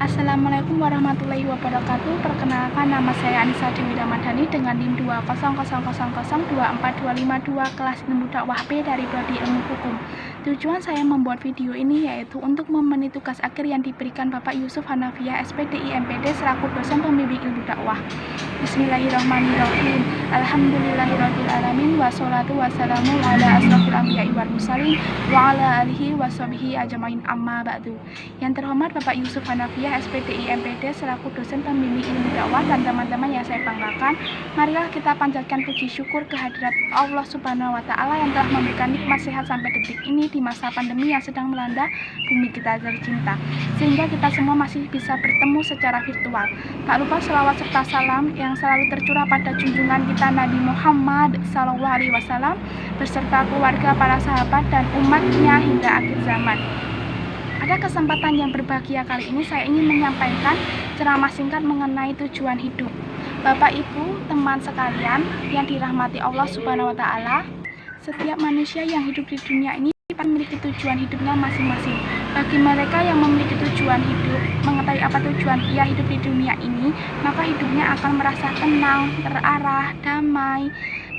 Assalamualaikum warahmatullahi wabarakatuh. Perkenalkan, nama saya Anissa Dewi Ramadhani dengan NIM 20000242552 kelas ilmu dakwah B dari Prodi Ilmu Hukum. Tujuan saya membuat video ini yaitu untuk memenuhi tugas akhir yang diberikan Bapak Yusuf Hanafiah SPDI MPD selaku dosen pembimbing ilmu dakwah. Bismillahirrahmanirrahim. Alhamdulillahirrahmanirrahim. Wassalatu wassalamu ala asrofil anbiya'i wal mursalin wa ala alihi wa sahbihi ajmain amma ba'du. Yang terhormat Bapak Yusuf Hanafiah SPDI MPD selaku dosen pembimbing ilmu dakwah dan teman-teman yang saya banggakan, marilah kita panjatkan puji syukur kehadirat Allah Subhanahu wa Ta'ala yang telah memberikan nikmat sehat sampai detik ini di masa pandemi yang sedang melanda bumi kita tercinta, sehingga kita semua masih bisa bertemu secara virtual. Tak lupa selawat serta salam yang selalu tercurah pada junjungan kita Nabi Muhammad SAW beserta keluarga, para sahabat dan umatnya hingga akhir zaman. Pada kesempatan yang berbahagia kali ini saya ingin menyampaikan ceramah singkat mengenai tujuan hidup. Bapak, Ibu, teman sekalian yang dirahmati Allah Subhanahu wa Ta'ala, setiap manusia yang hidup di dunia ini memiliki tujuan hidupnya masing-masing. Bagi mereka yang memiliki tujuan hidup, mengetahui apa tujuan ia hidup di dunia ini, maka hidupnya akan merasa tenang, terarah, damai,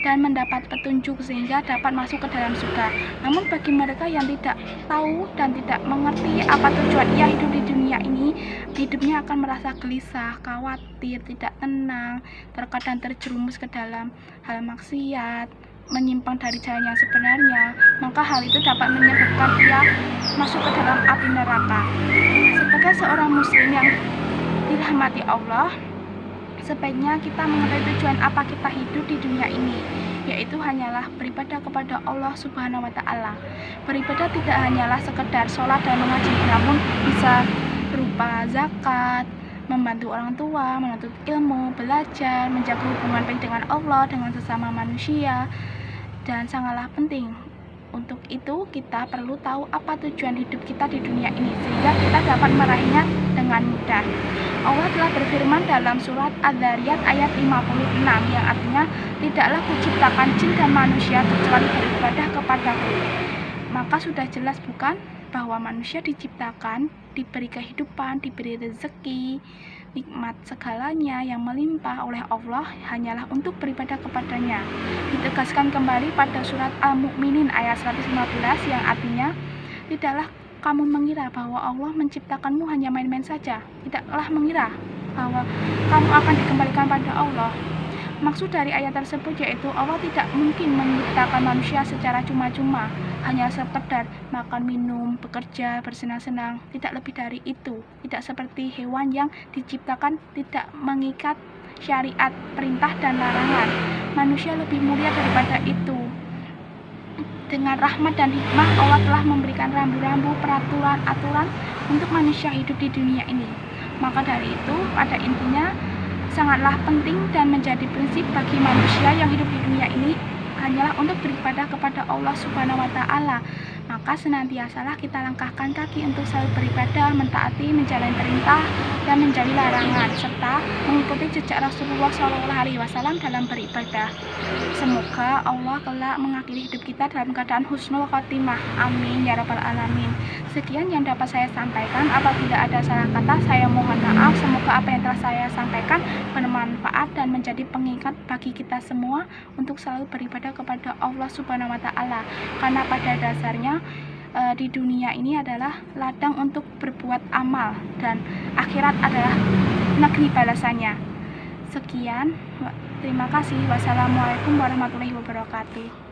dan mendapat petunjuk sehingga dapat masuk ke dalam surga. Namun bagi mereka yang tidak tahu dan tidak mengerti apa tujuan ia hidup di dunia ini, hidupnya akan merasa gelisah, khawatir, tidak tenang, terkadang terjerumus ke dalam hal maksiat, menyimpang dari jalan yang sebenarnya, maka hal itu dapat menyebabkan ia masuk ke dalam api neraka. Sebagai seorang muslim yang dirahmati Allah, sebaiknya kita mengetahui tujuan apa kita hidup di dunia ini, yaitu hanyalah beribadah kepada Allah Subhanahu wa Ta'ala. Beribadah tidak hanyalah sekedar sholat dan mengaji, namun bisa berupa zakat, membantu orang tua, menuntut ilmu, belajar, menjaga hubungan baik dengan Allah, dengan sesama manusia, dan sangatlah penting. Untuk itu kita perlu tahu apa tujuan hidup kita di dunia ini sehingga kita dapat meraihnya dengan mudah. Allah telah berfirman dalam surat Adz-Dzariyat ayat 56 yang artinya, tidaklah kuciptakan jin dan manusia kecuali beribadah kepadaku. Maka sudah jelas bukan bahwa manusia diciptakan, diberi kehidupan, diberi rezeki, nikmat segalanya yang melimpah oleh Allah hanyalah untuk beribadah kepadanya. Ditegaskan kembali pada surat Al-Mu'minin ayat 115 yang artinya, tidaklah kamu mengira bahwa Allah menciptakanmu hanya main-main saja. Tidaklah mengira bahwa kamu akan dikembalikan pada Allah. Maksud dari ayat tersebut yaitu Allah tidak mungkin menciptakan manusia secara cuma-cuma, hanya sekedar makan, minum, bekerja, bersenang-senang, tidak lebih dari itu. Tidak seperti hewan yang diciptakan tidak mengikat syariat, perintah dan larangan. Manusia lebih mulia daripada itu. Dengan rahmat dan hikmah, Allah telah memberikan rambu-rambu, peraturan, aturan untuk manusia hidup di dunia ini. Maka dari itu, pada intinya sangatlah penting dan menjadi prinsip bagi manusia yang hidup di dunia ini hanyalah untuk beribadah kepada Allah Subhanahu wa Ta'ala. Maka senantiasalah kita langkahkan kaki untuk selalu beribadah, mentaati, menjalani perintah dan menjauhi larangan, serta mengikuti jejak Rasulullah SAW dalam beribadah. Semoga Allah kelak mengakhiri hidup kita dalam keadaan husnul khotimah. Amin ya rabbal alamin. Sekian yang dapat saya sampaikan. Apabila ada salah kata, saya mohon maaf. Semoga apa yang telah saya sampaikan bermanfaat dan menjadi pengingat bagi kita semua untuk selalu beribadah kepada Allah Subhanahu wa Ta'ala, karena pada dasarnya di dunia ini adalah ladang untuk berbuat amal dan akhirat adalah negeri balasannya. Sekian, terima kasih. Wassalamualaikum warahmatullahi wabarakatuh.